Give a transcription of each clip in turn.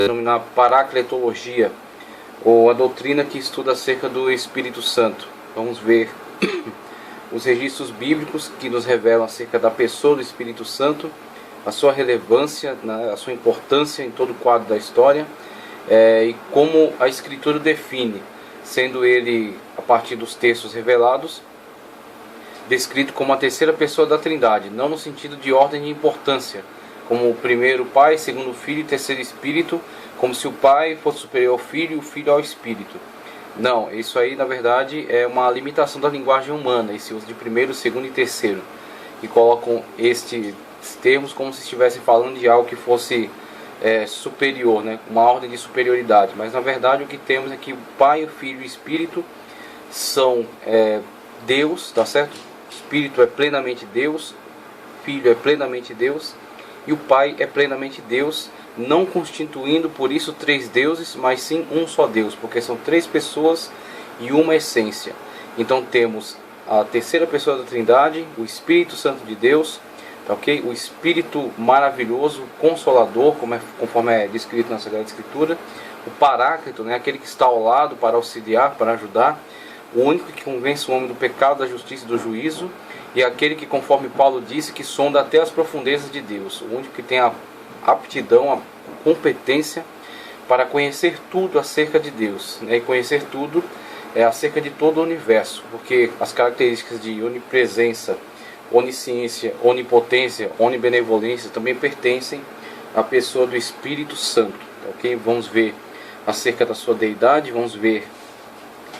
denominar paracletologia, ou a doutrina que estuda acerca do Espírito Santo. Vamos ver os registros bíblicos que nos revelam acerca da pessoa do Espírito Santo, a sua relevância, a sua importância em todo o quadro da história, e como a Escritura define, sendo ele, a partir dos textos revelados, descrito como a terceira pessoa da Trindade, não no sentido de ordem de importância, como o primeiro Pai, segundo Filho e terceiro Espírito, como se o Pai fosse superior ao Filho e o Filho ao Espírito. Não, isso aí na verdade é uma limitação da linguagem humana, esse uso de primeiro, segundo e terceiro, que colocam estes termos como se estivessem falando de algo que fosse superior, uma ordem de superioridade. Mas na verdade o que temos é que o Pai, o Filho e o Espírito são Deus, tá certo? O Espírito é plenamente Deus, o Filho é plenamente Deus e o Pai é plenamente Deus, não constituindo por isso três deuses, mas sim um só Deus, porque são três pessoas e uma essência. Então temos a terceira pessoa da Trindade, o Espírito Santo de Deus, tá ok? O Espírito maravilhoso, consolador, conforme é descrito na Sagrada Escritura, o Paráclito, aquele que está ao lado para auxiliar, para ajudar, o único que convence o homem do pecado, da justiça e do juízo, e aquele que, conforme Paulo disse, que sonda até as profundezas de Deus, o único que tem a aptidão, a competência para conhecer tudo acerca de Deus, e conhecer tudo acerca de todo o universo, porque as características de onipresença, onisciência, onipotência, onibenevolência também pertencem à pessoa do Espírito Santo, ok? Vamos ver acerca da sua deidade, vamos ver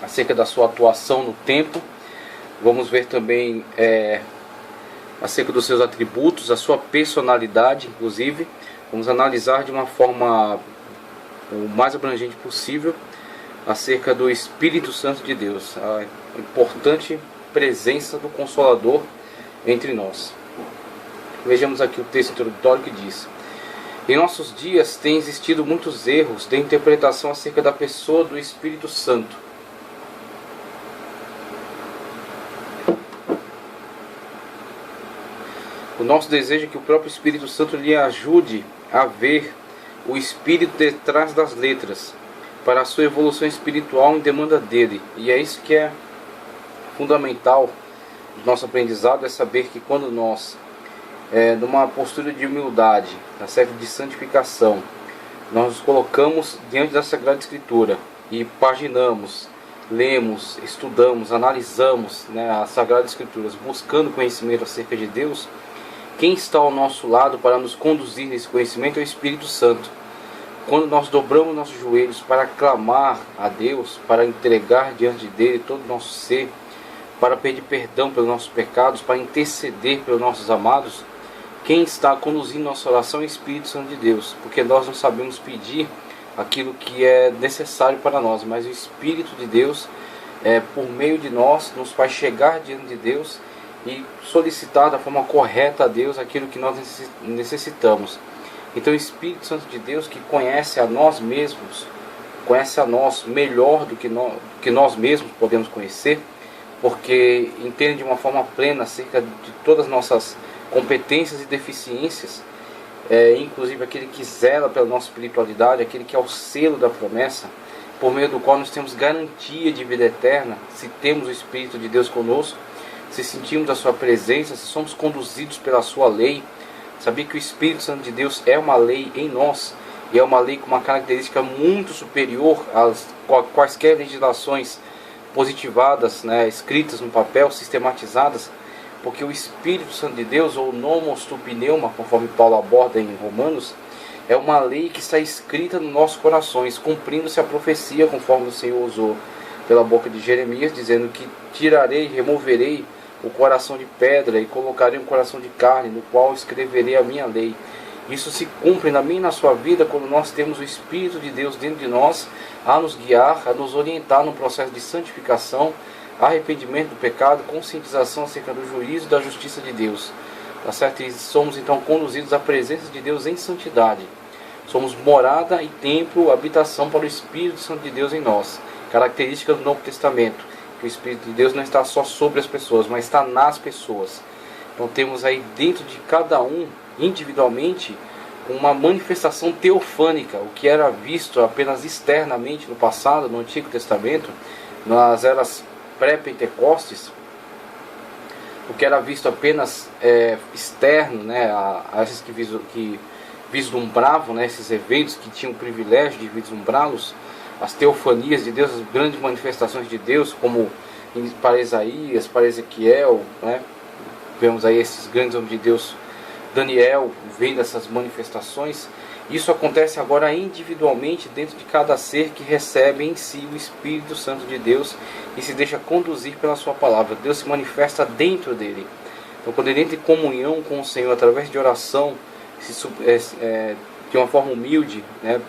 acerca da sua atuação no tempo, vamos ver também acerca dos seus atributos, a sua personalidade, inclusive. Vamos analisar de uma forma o mais abrangente possível acerca do Espírito Santo de Deus, a importante presença do Consolador entre nós. Vejamos aqui o texto introdutório que diz: em nossos dias tem existido muitos erros de interpretação acerca da pessoa do Espírito Santo. O nosso desejo é que o próprio Espírito Santo lhe ajude a ver o Espírito detrás das letras, para a sua evolução espiritual em demanda dele. E é isso que é fundamental do nosso aprendizado, é saber que quando nós, numa postura de humildade, na certa de santificação, nós nos colocamos diante da Sagrada Escritura e paginamos, lemos, estudamos, analisamos as Sagradas Escrituras, buscando conhecimento acerca de Deus, quem está ao nosso lado para nos conduzir nesse conhecimento é o Espírito Santo. Quando nós dobramos nossos joelhos para clamar a Deus, para entregar diante dele todo o nosso ser, para pedir perdão pelos nossos pecados, para interceder pelos nossos amados, quem está conduzindo nossa oração é o Espírito Santo de Deus, porque nós não sabemos pedir aquilo que é necessário para nós, mas o Espírito de Deus, por meio de nós, nos faz chegar diante de Deus e solicitar da forma correta a Deus aquilo que nós necessitamos. Então o Espírito Santo de Deus, que conhece a nós mesmos, conhece a nós melhor do que nós mesmos podemos conhecer, porque entende de uma forma plena acerca de todas as nossas competências e deficiências, inclusive aquele que zela pela nossa espiritualidade, aquele que é o selo da promessa, por meio do qual nós temos garantia de vida eterna, se temos o Espírito de Deus conosco, se sentimos a sua presença, se somos conduzidos pela sua lei. Sabia que o Espírito Santo de Deus é uma lei em nós, e é uma lei com uma característica muito superior às quaisquer legislações positivadas, escritas no papel, sistematizadas, porque o Espírito Santo de Deus, ou nomos tu pneuma, conforme Paulo aborda em Romanos, é uma lei que está escrita nos nossos corações, cumprindo-se a profecia, conforme o Senhor usou pela boca de Jeremias, dizendo que tirarei, removerei o coração de pedra e colocarei um coração de carne, no qual escreverei a minha lei. Isso se cumpre na minha e na sua vida quando nós temos o Espírito de Deus dentro de nós, a nos guiar, a nos orientar no processo de santificação, arrependimento do pecado, conscientização acerca do juízo e da justiça de Deus. Tá certo? E somos então conduzidos à presença de Deus em santidade. Somos morada e templo, habitação para o Espírito Santo de Deus em nós. Característica do Novo Testamento, que o Espírito de Deus não está só sobre as pessoas, mas está nas pessoas. Então temos aí dentro de cada um, individualmente, com uma manifestação teofânica, o que era visto apenas externamente no passado, no Antigo Testamento, nas eras pré-Pentecostes, o que era visto apenas externo, né, a esses que vislumbravam, né, esses eventos, que tinham o privilégio de vislumbrá-los, as teofanias de Deus, as grandes manifestações de Deus, como para Isaías, para Ezequiel, né, vemos aí esses grandes homens de Deus, Daniel, vendo essas manifestações. Isso acontece agora individualmente dentro de cada ser que recebe em si o Espírito Santo de Deus e se deixa conduzir pela sua palavra. Deus se manifesta dentro dele. Então, quando ele entra em comunhão com o Senhor através de oração, de uma forma humilde, né,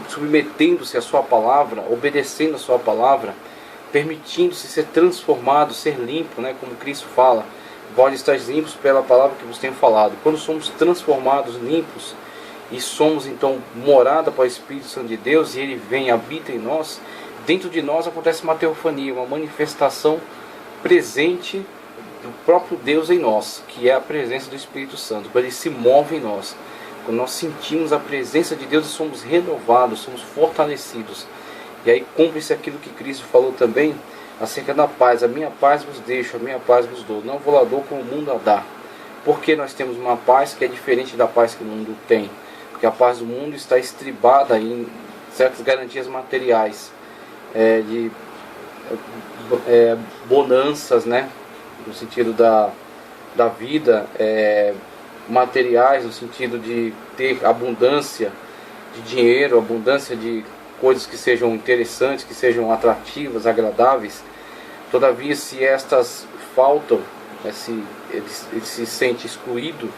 submetendo-se à sua palavra, obedecendo a sua palavra, permitindo-se ser transformado, ser limpo, né, como Cristo fala, vós estáis limpos pela palavra que vos tenho falado. Quando somos transformados, limpos, e somos então morada para o Espírito Santo de Deus, e ele vem e habita em nós, dentro de nós acontece uma teofania, uma manifestação presente do próprio Deus em nós, que é a presença do Espírito Santo. Quando ele se move em nós, quando nós sentimos a presença de Deus e somos renovados, somos fortalecidos, e aí cumpre-se aquilo que Cristo falou também acerca da paz. A minha paz vos deixo, a minha paz vos dou, não vou lá dou como o mundo a dá. Porque nós temos uma paz que é diferente da paz que o mundo tem, porque a paz do mundo está estribada em certas garantias materiais, de bonanças, né, no sentido da vida, materiais, no sentido de ter abundância de dinheiro, abundância de coisas que sejam interessantes, que sejam atrativas, agradáveis. Todavia, se estas faltam, se ele se sente excluído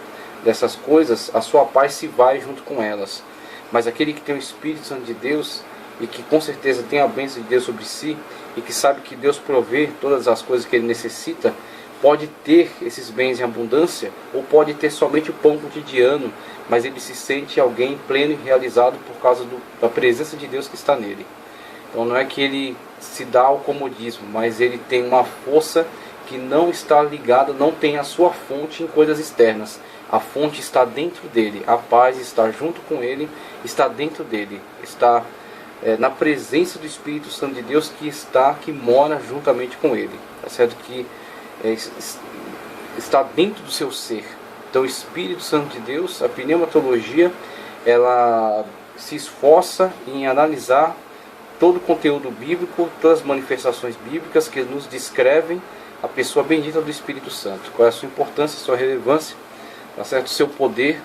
dessas coisas, a sua paz se vai junto com elas. Mas aquele que tem o Espírito Santo de Deus, e que com certeza tem a bênção de Deus sobre si, e que sabe que Deus provê todas as coisas que ele necessita, pode ter esses bens em abundância, ou pode ter somente o pão cotidiano, mas ele se sente alguém pleno e realizado por causa da presença de Deus que está nele. Então não é que ele se dá ao comodismo, mas ele tem uma força que não está ligada, não tem a sua fonte em coisas externas. A fonte está dentro dele, a paz está junto com ele, está dentro dele, está na presença do Espírito Santo de Deus que mora juntamente com ele. Tá certo? Que está dentro do seu ser. Então o Espírito Santo de Deus, a pneumatologia, ela se esforça em analisar todo o conteúdo bíblico, todas as manifestações bíblicas que nos descrevem a pessoa bendita do Espírito Santo. Qual é a sua importância, a sua relevância, tá certo? O seu poder,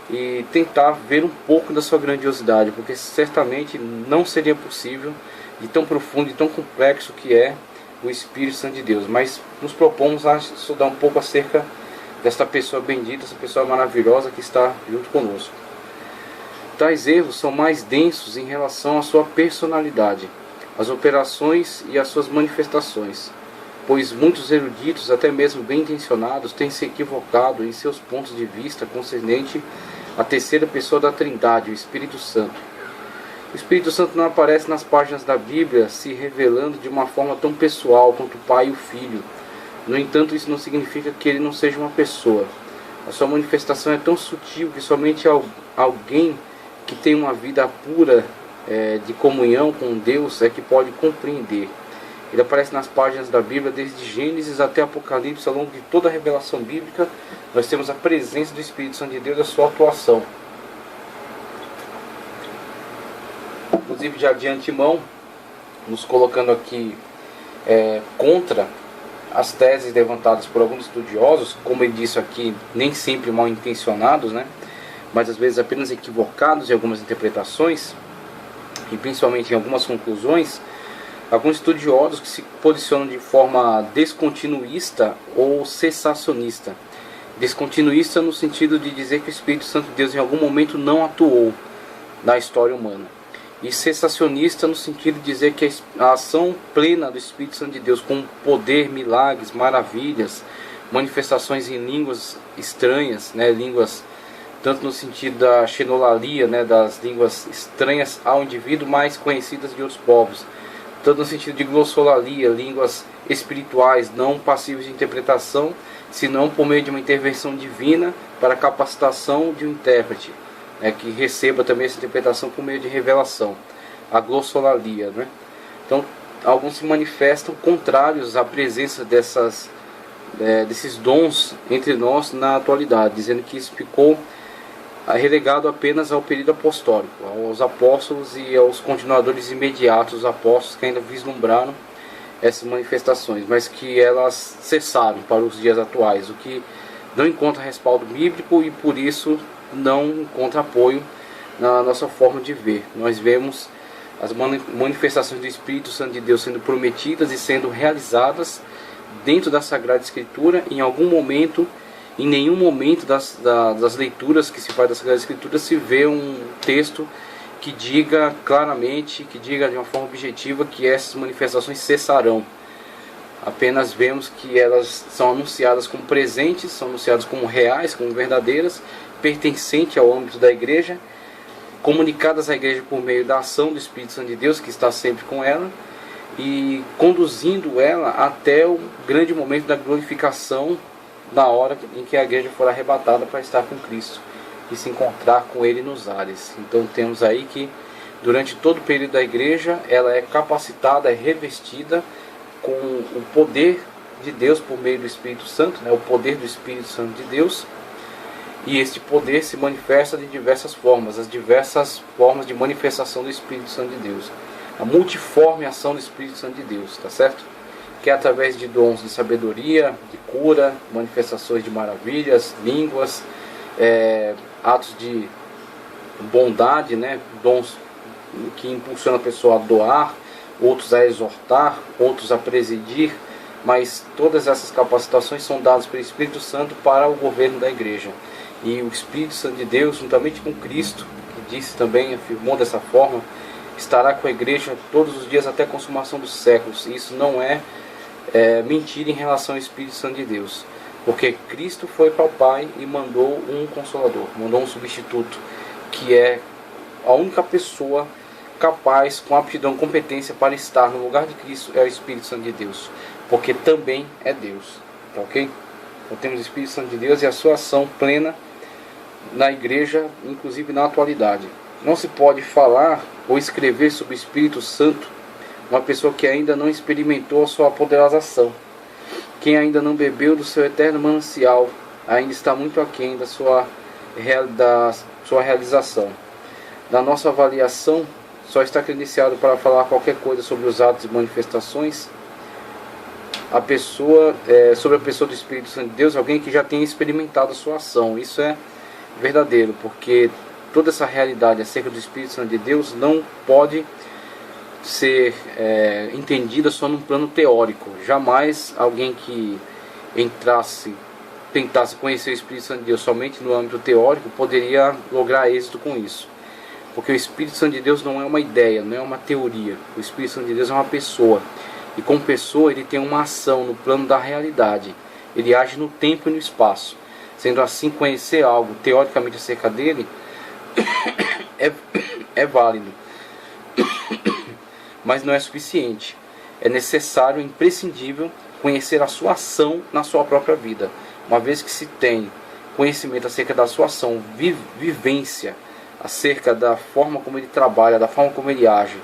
e tentar ver um pouco da sua grandiosidade, porque certamente não seria possível, de tão profundo e tão complexo que é o Espírito Santo de Deus. Mas nos propomos a estudar um pouco acerca desta pessoa bendita, essa pessoa maravilhosa que está junto conosco. Tais erros são mais densos em relação à sua personalidade, às operações e às suas manifestações, pois muitos eruditos, até mesmo bem intencionados, têm se equivocado em seus pontos de vista concernente à terceira pessoa da Trindade, o Espírito Santo. O Espírito Santo não aparece nas páginas da Bíblia se revelando de uma forma tão pessoal quanto o Pai e o Filho. No entanto, isso não significa que ele não seja uma pessoa. A sua manifestação é tão sutil que somente alguém que tem uma vida pura de comunhão com Deus é que pode compreender. Ele aparece nas páginas da Bíblia desde Gênesis até Apocalipse. Ao longo de toda a revelação bíblica, nós temos a presença do Espírito Santo de Deus e a sua atuação. Inclusive, já de antemão, nos colocando aqui contra as teses levantadas por alguns estudiosos, como ele disse aqui, nem sempre mal intencionados, né? Mas às vezes apenas equivocados em algumas interpretações, e principalmente em algumas conclusões. Alguns estudiosos que se posicionam de forma descontinuista ou cessacionista. Descontinuista no sentido de dizer que o Espírito Santo de Deus em algum momento não atuou na história humana. E cessacionista no sentido de dizer que a ação plena do Espírito Santo de Deus, com poder, milagres, maravilhas, manifestações em línguas estranhas, né, línguas tanto no sentido da xenolalia, né, das línguas estranhas ao indivíduo, mais conhecidas de outros povos, tanto no sentido de glossolalia, línguas espirituais não passíveis de interpretação, senão por meio de uma intervenção divina para a capacitação de um intérprete, né, que receba também essa interpretação por meio de revelação, a glossolalia, né? Então, alguns se manifestam contrários à presença desses dons entre nós na atualidade, dizendo que isso ficou relegado apenas ao período apostólico, aos apóstolos e aos continuadores imediatos dos apóstolos que ainda vislumbraram essas manifestações, mas que elas cessaram para os dias atuais, o que não encontra respaldo bíblico e por isso não encontra apoio na nossa forma de ver. Nós vemos as manifestações do Espírito Santo de Deus sendo prometidas e sendo realizadas dentro da Sagrada Escritura. Em algum momento, em nenhum momento das leituras que se faz da Sagrada Escritura se vê um texto que diga claramente, que diga de uma forma objetiva que essas manifestações cessarão. Apenas vemos que elas são anunciadas como presentes, são anunciadas como reais, como verdadeiras, pertencentes ao âmbito da igreja, comunicadas à igreja por meio da ação do Espírito Santo de Deus, que está sempre com ela, e conduzindo ela até o grande momento da glorificação, na hora em que a igreja for arrebatada para estar com Cristo e se encontrar com Ele nos ares. Então temos aí que durante todo o período da igreja ela é capacitada, é revestida com o poder de Deus por meio do Espírito Santo, né? O poder do Espírito Santo de Deus, e este poder se manifesta de diversas formas, as diversas formas de manifestação do Espírito Santo de Deus, a multiforme ação do Espírito Santo de Deus, tá certo? Que é através de dons de sabedoria, de cura, manifestações de maravilhas, línguas, atos de bondade, né? Dons que impulsionam a pessoa a doar, outros a exortar, outros a presidir, mas todas essas capacitações são dadas pelo Espírito Santo para o governo da igreja. E o Espírito Santo de Deus, juntamente com Cristo, que disse também, afirmou dessa forma, estará com a igreja todos os dias até a consumação dos séculos. E isso não é mentira em relação ao Espírito Santo de Deus, porque Cristo foi para o Pai e mandou um Consolador, mandou um substituto, que é a única pessoa capaz, com aptidão, competência para estar no lugar de Cristo, é o Espírito Santo de Deus, porque também é Deus, tá ok? Então temos o Espírito Santo de Deus e a sua ação plena na igreja, inclusive na atualidade. Não se pode falar ou escrever sobre o Espírito Santo uma pessoa que ainda não experimentou a sua poderosa ação. Quem ainda não bebeu do seu eterno manancial ainda está muito aquém da sua realização. Na nossa avaliação, só está credenciado para falar qualquer coisa sobre os atos e manifestações sobre a pessoa do Espírito Santo de Deus, alguém que já tenha experimentado a sua ação. Isso é verdadeiro, porque toda essa realidade acerca do Espírito Santo de Deus não pode ser entendida só num plano teórico. Jamais alguém que tentasse conhecer o Espírito Santo de Deus somente no âmbito teórico poderia lograr êxito com isso, porque o Espírito Santo de Deus não é uma ideia, não é uma teoria. O Espírito Santo de Deus é uma pessoa, e como pessoa ele tem uma ação no plano da realidade, ele age no tempo e no espaço. Sendo assim, conhecer algo teoricamente acerca dele é válido, mas não é suficiente. É necessário, imprescindível, conhecer a sua ação na sua própria vida. Uma vez que se tem conhecimento acerca da sua ação, vivência acerca da forma como ele trabalha, da forma como ele age,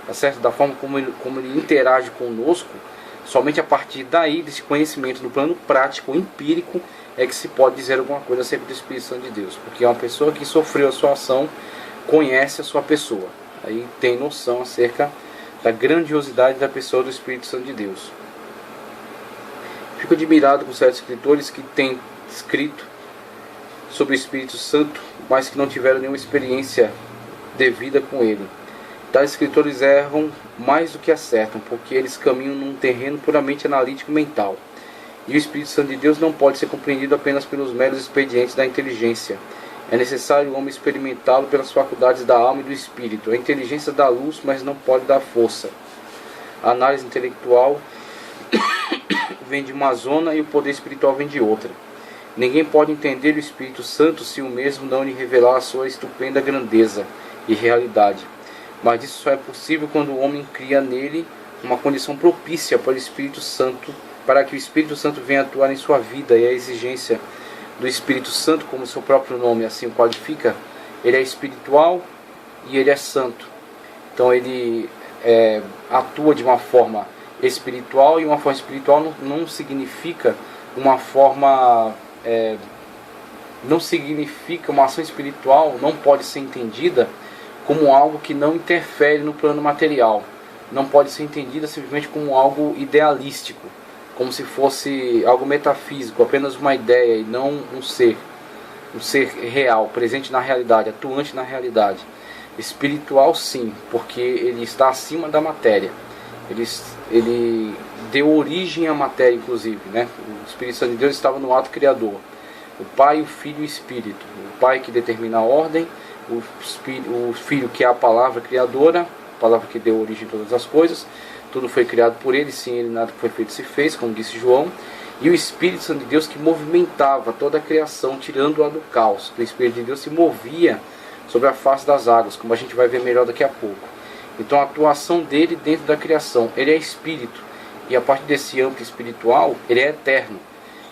tá certo? Da forma como ele interage conosco, somente a partir daí, desse conhecimento no plano prático, empírico, é que se pode dizer alguma coisa acerca do Espírito Santo de Deus. Porque uma pessoa que sofreu a sua ação conhece a sua pessoa, aí tem noção acerca da grandiosidade da pessoa do Espírito Santo de Deus. Fico admirado com certos escritores que têm escrito sobre o Espírito Santo, mas que não tiveram nenhuma experiência devida com ele. Tais escritores erram mais do que acertam, porque eles caminham num terreno puramente analítico e mental. E o Espírito Santo de Deus não pode ser compreendido apenas pelos meros expedientes da inteligência. É necessário o homem experimentá-lo pelas faculdades da alma e do espírito. A inteligência dá luz, mas não pode dar força. A análise intelectual vem de uma zona e o poder espiritual vem de outra. Ninguém pode entender o Espírito Santo se o mesmo não lhe revelar a sua estupenda grandeza e realidade. Mas isso só é possível quando o homem cria nele uma condição propícia para o Espírito Santo, para que o Espírito Santo venha atuar em sua vida. E a exigência do Espírito Santo, como seu próprio nome assim o qualifica, ele é espiritual e ele é santo. Então ele atua de uma forma espiritual, e uma forma espiritual não significa uma forma... não significa uma ação espiritual, não pode ser entendida como algo que não interfere no plano material. Não pode ser entendida simplesmente como algo idealístico, como se fosse algo metafísico, apenas uma ideia e não um ser real, presente na realidade, atuante na realidade. Espiritual sim, porque ele está acima da matéria. Ele deu origem à matéria, inclusive, né? O Espírito Santo de Deus estava no ato criador. O Pai, o Filho e o Espírito. O Pai que determina a ordem, o Filho que é a palavra criadora, a palavra que deu origem a todas as coisas. Tudo foi criado por ele, sem ele nada que foi feito se fez, como disse João. E o Espírito Santo de Deus que movimentava toda a criação, tirando-a do caos. O Espírito de Deus se movia sobre a face das águas, como a gente vai ver melhor daqui a pouco. Então a atuação dele dentro da criação, ele é Espírito. E a partir desse âmbito espiritual, ele é eterno.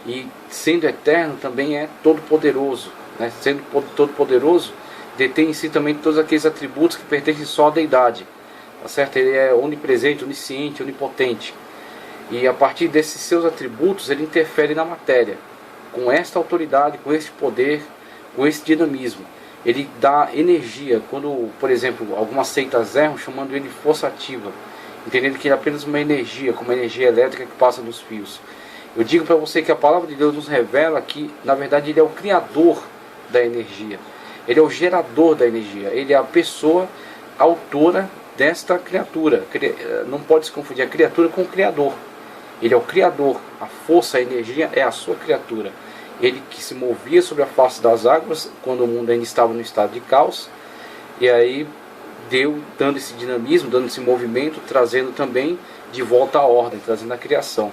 E sendo eterno também é todo-poderoso, né? Sendo todo-poderoso, detém em si também todos aqueles atributos que pertencem só à deidade, tá certo? Ele é onipresente, onisciente, onipotente, e a partir desses seus atributos ele interfere na matéria, com esta autoridade, com este poder, com esse dinamismo. Ele dá energia, quando, por exemplo, algumas seitas erram chamando ele de força ativa, entendendo que ele é apenas uma energia, como a energia elétrica que passa nos fios. Eu digo para você que a palavra de Deus nos revela que, na verdade, ele é o criador da energia. Ele é o gerador da energia. Ele é a pessoa autora desta criatura. Não pode se confundir a criatura com o criador. Ele é o criador. A força, a energia é a sua criatura. Ele que se movia sobre a face das águas quando o mundo ainda estava no estado de caos. E aí dando esse dinamismo, dando esse movimento, trazendo também de volta a ordem, trazendo a criação.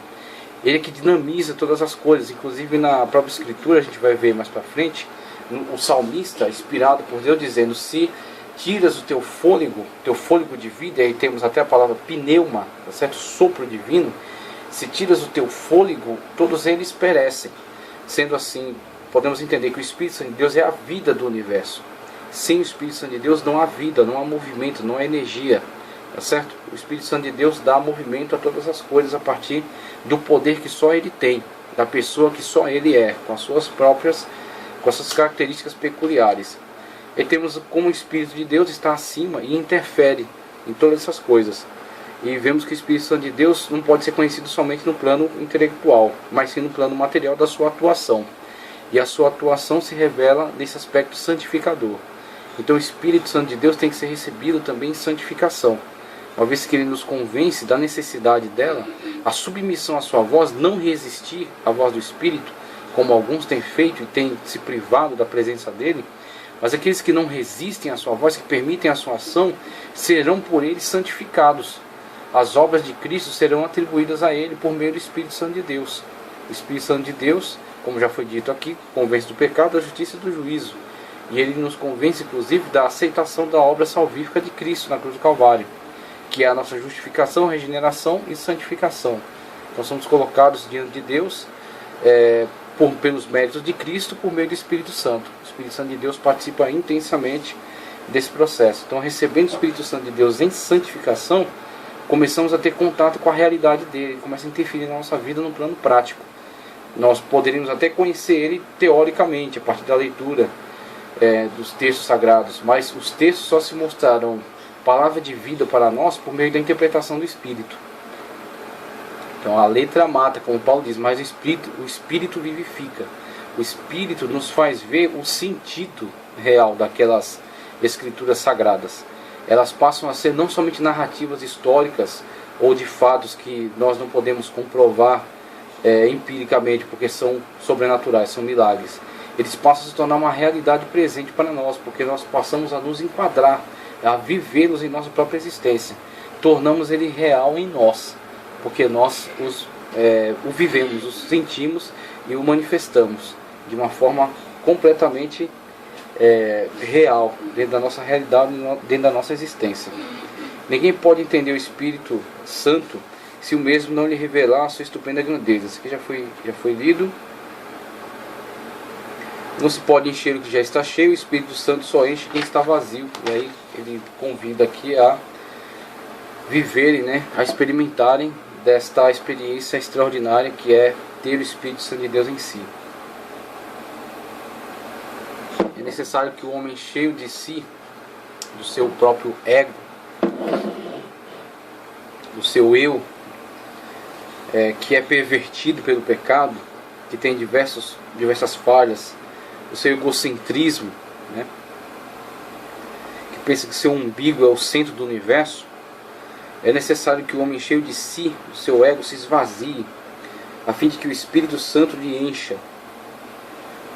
Ele é que dinamiza todas as coisas, inclusive na própria Escritura, a gente vai ver mais para frente, o salmista, inspirado por Deus, dizendo: se tiras o teu fôlego de vida, e aí temos até a palavra pneuma, tá certo? Sopro divino. Se tiras o teu fôlego, todos eles perecem. Sendo assim, podemos entender que o Espírito Santo de Deus é a vida do universo. Sem o Espírito Santo de Deus não há vida, não há movimento, não há energia. Tá certo? O Espírito Santo de Deus dá movimento a todas as coisas a partir do poder que só ele tem, da pessoa que só ele é, com as suas características peculiares. E temos como o Espírito de Deus está acima e interfere em todas essas coisas. E vemos que o Espírito Santo de Deus não pode ser conhecido somente no plano intelectual, mas sim no plano material da sua atuação. E a sua atuação se revela nesse aspecto santificador. Então o Espírito Santo de Deus tem que ser recebido também em santificação. Uma vez que ele nos convence da necessidade dela, a submissão à sua voz, não resistir à voz do Espírito, como alguns têm feito e têm se privado da presença dele, mas aqueles que não resistem à sua voz, que permitem a sua ação, serão por ele santificados. As obras de Cristo serão atribuídas a ele por meio do Espírito Santo de Deus. O Espírito Santo de Deus, como já foi dito aqui, convence do pecado, da justiça e do juízo. E ele nos convence, inclusive, da aceitação da obra salvífica de Cristo na cruz do Calvário, que é a nossa justificação, regeneração e santificação. Nós somos colocados diante de Deus pelos méritos de Cristo, por meio do Espírito Santo. O Espírito Santo de Deus participa intensamente desse processo. Então, recebendo o Espírito Santo de Deus em santificação, começamos a ter contato com a realidade dele, começa a interferir na nossa vida no plano prático. Nós poderíamos até conhecer ele teoricamente, a partir da leitura dos textos sagrados, mas os textos só se mostraram palavra de vida para nós por meio da interpretação do Espírito. Então a letra mata, como Paulo diz, mas o Espírito vivifica. O Espírito nos faz ver o sentido real daquelas escrituras sagradas. Elas passam a ser não somente narrativas históricas ou de fatos que nós não podemos comprovar empiricamente, porque são sobrenaturais, são milagres. Eles passam a se tornar uma realidade presente para nós, porque nós passamos a nos enquadrar, a vivê-los em nossa própria existência. Tornamos ele real em nós, porque nós o vivemos, o sentimos e o manifestamos de uma forma completamente real, dentro da nossa realidade, dentro da nossa existência. Ninguém pode entender o Espírito Santo se o mesmo não lhe revelar a sua estupenda grandeza. Isso aqui já foi lido. Não se pode encher o que já está cheio, o Espírito Santo só enche quem está vazio. E aí ele convida aqui a viverem, né, a experimentarem desta experiência extraordinária que é ter o Espírito Santo de Deus em si. É necessário que o homem cheio de si, do seu próprio ego, do seu eu, que é pervertido pelo pecado, que tem diversas falhas, o seu egocentrismo, né, que pensa que seu umbigo é o centro do universo, é necessário que o homem cheio de si, do seu ego, se esvazie, a fim de que o Espírito Santo lhe encha.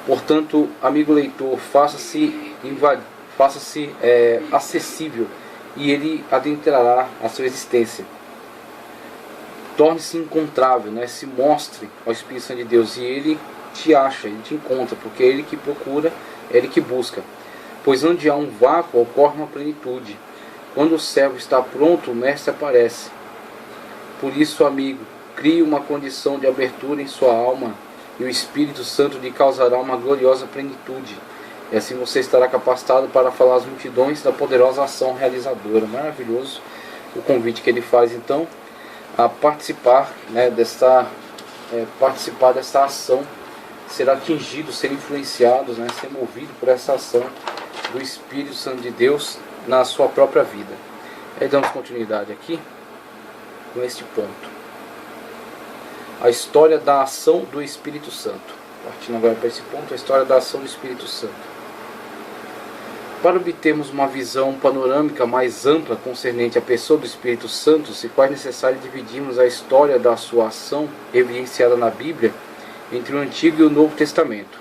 Portanto, amigo leitor, faça-se acessível e ele adentrará a sua existência. Torne-se encontrável, né? Se mostre ao Espírito Santo de Deus e ele te acha, ele te encontra, porque é ele que procura, é ele que busca. Pois onde há um vácuo ocorre uma plenitude. Quando o servo está pronto, o mestre aparece. Por isso, amigo, crie uma condição de abertura em sua alma e o Espírito Santo lhe causará uma gloriosa plenitude. E assim você estará capacitado para falar às multidões da poderosa ação realizadora. Maravilhoso o convite que ele faz, então, a participar, né, participar dessa ação, ser atingido, ser influenciado, né, ser movido por essa ação do Espírito Santo de Deus na sua própria vida. Aí damos continuidade aqui com este ponto. A história da ação do Espírito Santo. Partindo agora para esse ponto, a história da ação do Espírito Santo. Para obtermos uma visão panorâmica mais ampla concernente à pessoa do Espírito Santo, se faz necessário dividirmos a história da sua ação evidenciada na Bíblia entre o Antigo e o Novo Testamento,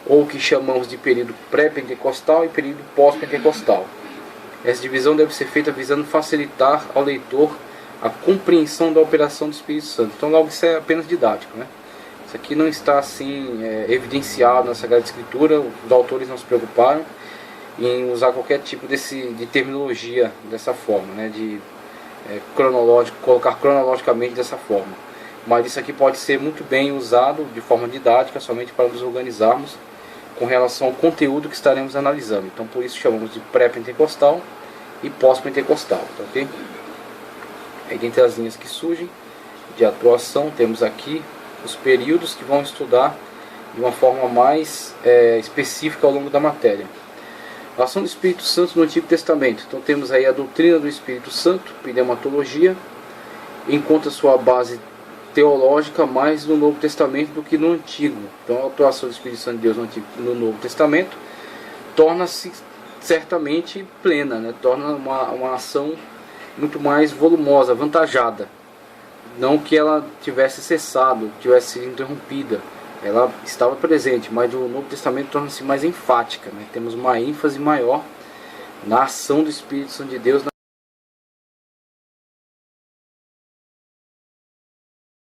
ou o que chamamos de período pré-pentecostal e período pós-pentecostal. Essa divisão deve ser feita visando facilitar ao leitor a compreensão da operação do Espírito Santo. Então logo isso é apenas didático, né? Isso aqui não está assim evidenciado na Sagrada Escritura. Os autores não se preocuparam em usar qualquer tipo de terminologia dessa forma, né? Colocar cronologicamente dessa forma. Mas isso aqui pode ser muito bem usado de forma didática, somente para nos organizarmos com relação ao conteúdo que estaremos analisando. Então por isso chamamos de pré-pentecostal e pós-pentecostal, tá, ok? Aí dentre as linhas que surgem de atuação, temos aqui os períodos que vão estudar de uma forma mais específica ao longo da matéria. A ação do Espírito Santo no Antigo Testamento. Então temos aí a doutrina do Espírito Santo, pneumatologia, encontra sua base teológica mais no Novo Testamento do que no Antigo. Então a atuação do Espírito Santo de Deus no Novo Testamento torna-se certamente plena, né? Torna uma ação muito mais volumosa, avantajada. Não que ela tivesse cessado, tivesse sido interrompida. Ela estava presente, mas o Novo Testamento torna-se mais enfática, né? Temos uma ênfase maior na ação do Espírito Santo de Deus